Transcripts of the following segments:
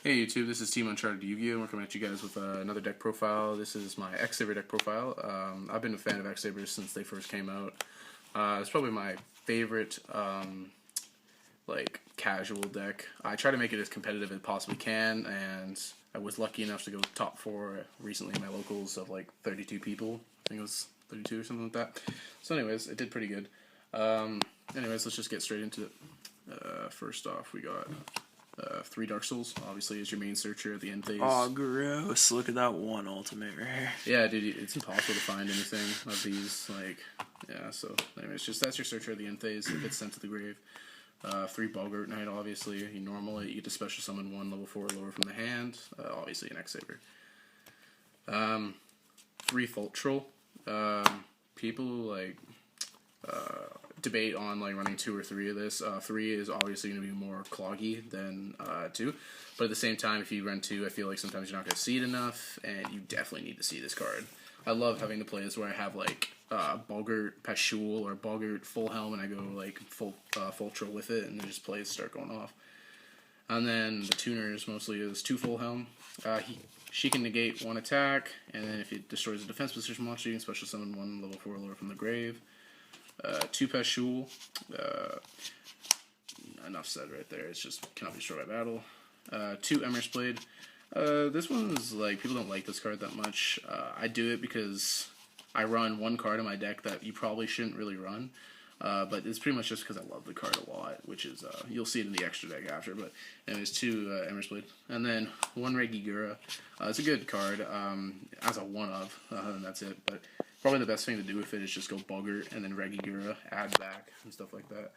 Hey YouTube, this is Team Uncharted Yu-Gi-Oh! And we're coming at you guys with another deck profile. This is my X-Saber deck profile. I've been a fan of X-Sabers since they first came out. It's probably my favorite like casual deck. I try to make it as competitive as I possibly can, and I was lucky enough to go top 4 recently in my locals of like 32 people. I think it was 32 or something like that. So anyways, it did pretty good. Anyways, let's just get straight into it. First off, we got 3 Dark Souls, obviously, is your main searcher at the end phase. Oh, gross. Look at that one ultimate right here. Yeah, dude, it's impossible to find anything of these, like, yeah, so, anyways, that's your searcher at the end phase. It gets sent to the grave. 3 Boggart Knight, obviously. You normal it, you get to special summon 1 level 4 lower from the hand, obviously an X-Saber. 3 Fault Troll. People, like, debate on like running 2 or 3 of this. 3 is obviously going to be more cloggy than 2, but at the same time, if you run 2, I feel like sometimes you're not going to see it enough, and you definitely need to see this card. I love having to play this where I have like Boggart Pashul or Boggart Full Helm, and I go like full Troll with it, and then just plays start going off. And then the tuners mostly is 2 Full Helm. She can negate 1 attack, and then if it destroys a defense position monster, you can special summon 1 level 4 lower from the grave. 2 Pashul, enough said right there, it's just cannot be destroyed by battle. 2 Emer's Blade. This one's like, people don't like this card that much. I do it because I run 1 card in my deck that you probably shouldn't really run, but it's pretty much just because I love the card a lot, which is, you'll see it in the extra deck after, but anyways, 2 Emer's Blade. And then 1 Regigura. It's a good card, as a one-of, and that's it, but probably the best thing to do with it is just go Boggart and then Regigura, add back, and stuff like that.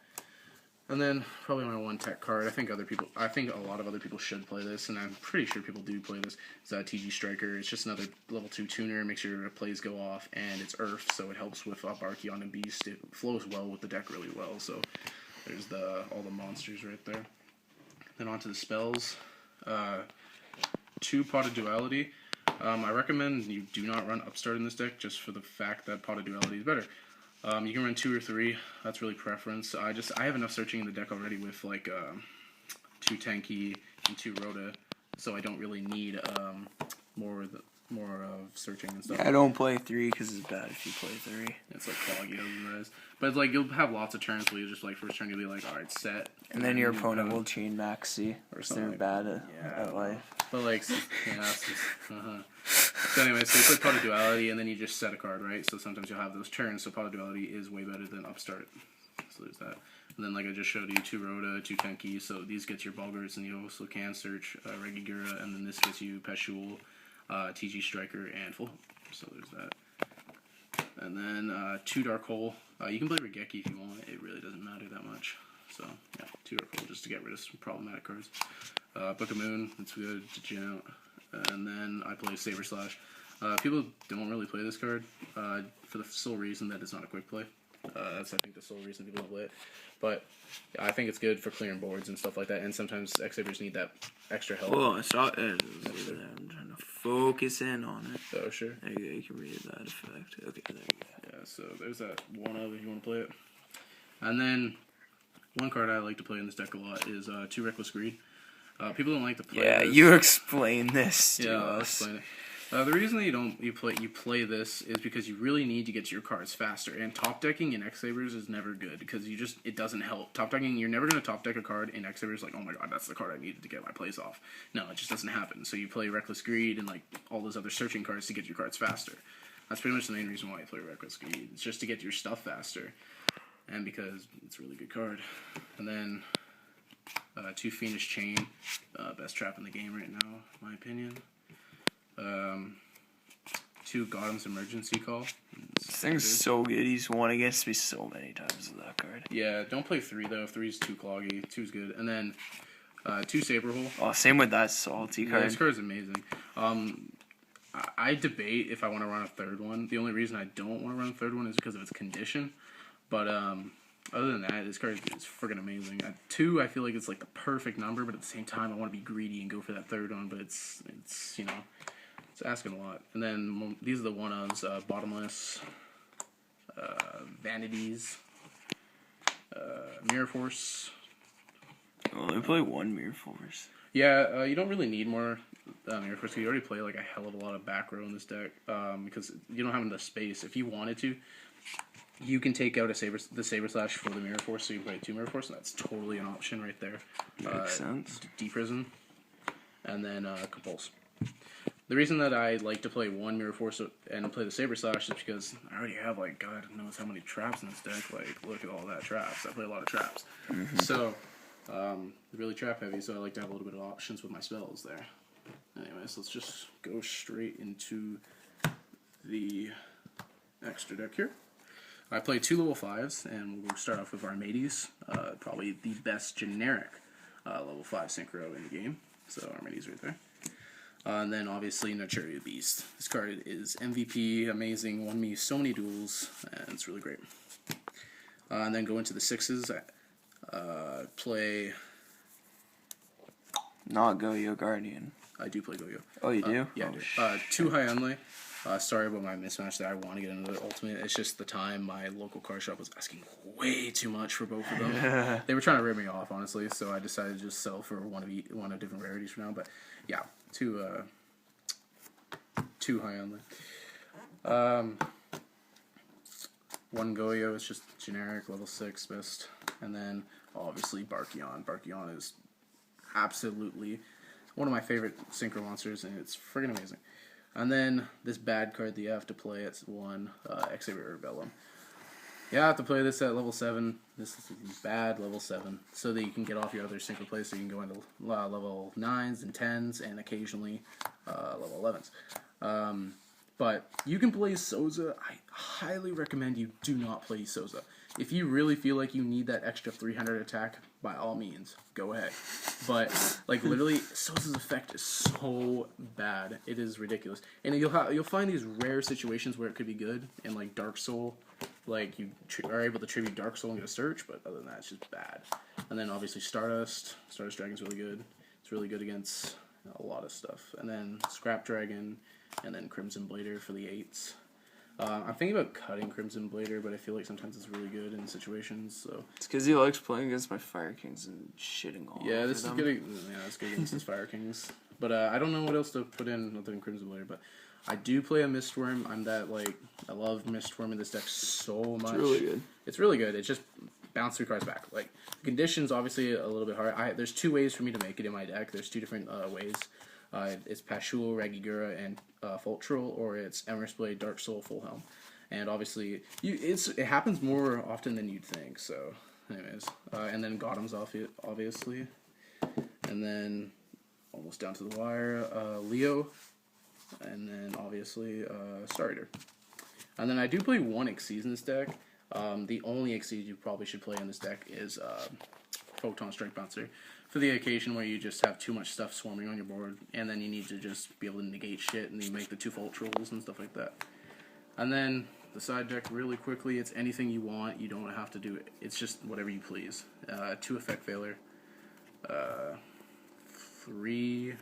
And then probably my 1 tech card. I think a lot of other people should play this, and I'm pretty sure people do play this. It's TG Striker. It's just another level 2 tuner. Makes your plays go off, and it's Earth, so it helps with Archeon and Beast. It flows well with the deck really well. So there's all the monsters right there. Then onto the spells. 2 Pot of Duality. I recommend you do not run Upstart in this deck, just for the fact that Pot of Duality is better. You can run 2 or 3. That's really preference. I have enough searching in the deck already with like 2 Tenki and 2 Rhoda, so I don't really need more of searching and stuff. Yeah, I don't play 3 because it's bad if you play 3. It's like cloggy otherwise. But it's like you'll have lots of turns where you just like first turn you'll be like, alright, set. And then your opponent will chain Maxi or something. They're bad at life. But like, yeah, So anyway, so you play Pot of Duality, and then you just set a card, right? So sometimes you'll have those turns, so Pot of Duality is way better than Upstart. So there's that. And then like I just showed you, 2 Rhoda, 2 Tenki, so these get your Boggarts, and you also can search Regigura, and then this gets you Peshul, TG Striker, and Full. So there's that. And then 2 Dark Hole. You can play Regeki if you want, it really doesn't matter that much. So yeah, 2 Dark Hole just to get rid of some problematic cards. Book of Moon, that's good to gin out. And then I play Saber Slash. People don't really play this card for the sole reason that it's not a quick play. That's, I think, the sole reason people don't play it. But I think it's good for clearing boards and stuff like that, and sometimes X-Sabers need that extra help. Well, I'm trying to focus in on it. Oh, sure. There you go, you can read that effect. Okay, there you go. Yeah, so there's that one of if you want to play it. And then one card I like to play in this deck a lot is 2 Reckless Greed. People don't like to play this. You explain this to I'll us. explain it. The reason that you play this is because you really need to get to your cards faster, and top decking in X-Sabers is never good because it doesn't help. Top decking, you're never going to top deck a card in X-Sabers like, oh my god, that's the card I needed to get my plays off. No, it just doesn't happen. So you play Reckless Greed and like all those other searching cards to get your cards faster. That's pretty much the main reason why you play Reckless Greed. It's just to get your stuff faster, and because it's a really good card. And then 2 Fiendish Chain, best trap in the game right now, in my opinion. 2 Gotham's Emergency Call. This thing's so good. He's won against me so many times with that card. Yeah, don't play 3 though. 3's too cloggy. 2's good. And then 2 Saber Hole. Oh, same with that salty card. Yeah, this card's amazing. I debate if I want to run a 3rd one. The only reason I don't want to run a 3rd one is because of its condition. But other than that, this card is friggin' amazing. 2, I feel like it's like the perfect number, but at the same time, I want to be greedy and go for that 3rd one. But it's you know, it's asking a lot. And then these are the one-ofs: Bottomless, Vanities, Mirror Force, Well, we play one Mirror Force. Yeah, you don't really need more Mirror Force. You already play like a hell of a lot of back row in this deck because you don't have enough space. If you wanted to, you can take out the Saber Slash for the Mirror Force, so you can play 2 Mirror Force, and that's totally an option right there. Makes sense. Deprison, and then Compulse. The reason that I like to play 1 Mirror Force and play the Saber Slash is because I already have, like, God knows how many traps in this deck. Like, look at all that traps. I play a lot of traps. So, really trap heavy, so I like to have a little bit of options with my spells there. Anyways, let's just go straight into the extra deck here. I play 2 level 5s, and we'll start off with Armades, probably the best generic level 5 synchro in the game. So Armades right there. And then obviously Nurturia Beast. This card is MVP, amazing, won me so many duels, and it's really great. And then go into the 6s. Play. Not Go-Yo Guardian. I do play Go-Yo. Oh, you do? Yeah, I do. 2 High Unlay. Sorry about my mismatch there. I want to get another ultimate. It's just the time my local card shop was asking way too much for both of them. They were trying to rip me off, honestly, so I decided to just sell for one of different rarities for now. But yeah, 2 High Unlay. 1 Goyo is just generic, level 6 best. And then obviously Barkion. Barkion is absolutely one of my favorite synchro monsters, and it's friggin' amazing. And then this bad card that you have to play at 1, XX-Sabers Rebellum. You have to play this at level 7. This is bad level 7, so that you can get off your other synchro plays, so you can go into level 9s and 10s, and occasionally level 11s. But you can play Souza. I highly recommend you do not play Souza. If you really feel like you need that extra 300 attack, by all means, go ahead. But like literally, Souza's effect is so bad, it is ridiculous. And you'll find these rare situations where it could be good, and like Dark Soul, like you are able to tribute Dark Soul and get a search, but other than that, it's just bad. And then obviously Stardust. Stardust Dragon's really good. It's really good against a lot of stuff. And then Scrap Dragon, and then Crimson Blader for the 8s. I'm thinking about cutting Crimson Blader, but I feel like sometimes it's really good in situations. So it's because he likes playing against my Fire Kings and shitting all yeah, over this them. is good. Yeah, it's good against his Fire Kings. But I don't know what else to put in other than Crimson Blader. But I do play a Mistworm. I love Mistworm in this deck so much. It's really good. It's really good. It's just bounce 3 cards back. Like the conditions, obviously a little bit hard. There's 2 ways for me to make it in my deck. There's 2 different ways. It's Pashul, Ragigura, and Fultril, or it's Emerald Blade, Dark Soul, Full Helm. And obviously, it happens more often than you'd think. So, anyways, and then Gotham's obviously, and then almost down to the wire, Leo, and then obviously Star Eater. And then I do play 1 Xyz in this deck. The only Xyz you probably should play in this deck is Photon Strike Bouncer, for the occasion where you just have too much stuff swarming on your board, and then you need to just be able to negate shit, and you make the 2 Fultrils and stuff like that. And then the side deck, really quickly, it's anything you want. You don't have to do it. It's just whatever you please. 2 Effect Failure, 3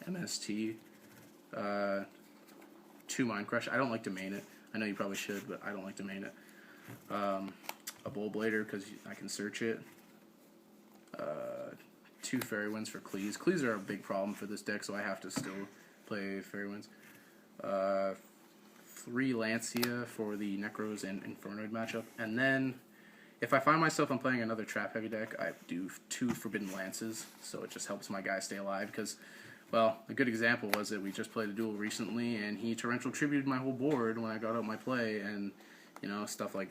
MST, 2 Mind Crush. I don't like to main it. I know you probably should, but I don't like to main it. A Bull Blader, because I can search it. 2 Fairy Winds for Cleese. Cleese are a big problem for this deck, so I have to still play Fairy Winds. 3 Lancia for the Necros and Infernoid matchup. And then, if I find myself I'm playing another trap heavy deck, I do 2 Forbidden Lances, so it just helps my guy stay alive, because, well, a good example was that we just played a duel recently, and he Torrential Tributed my whole board when I got out my play, and, you know, stuff like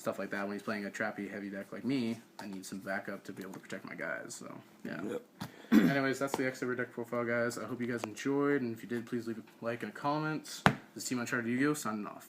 that. When he's playing a trappy heavy deck like me, I need some backup to be able to protect my guys, so, yeah. Yep. Anyways, that's the XX-Sabers deck profile, guys. I hope you guys enjoyed, and if you did, please leave a like and a comment. This is Team Uncharted Yu-Gi-Oh! Signing off.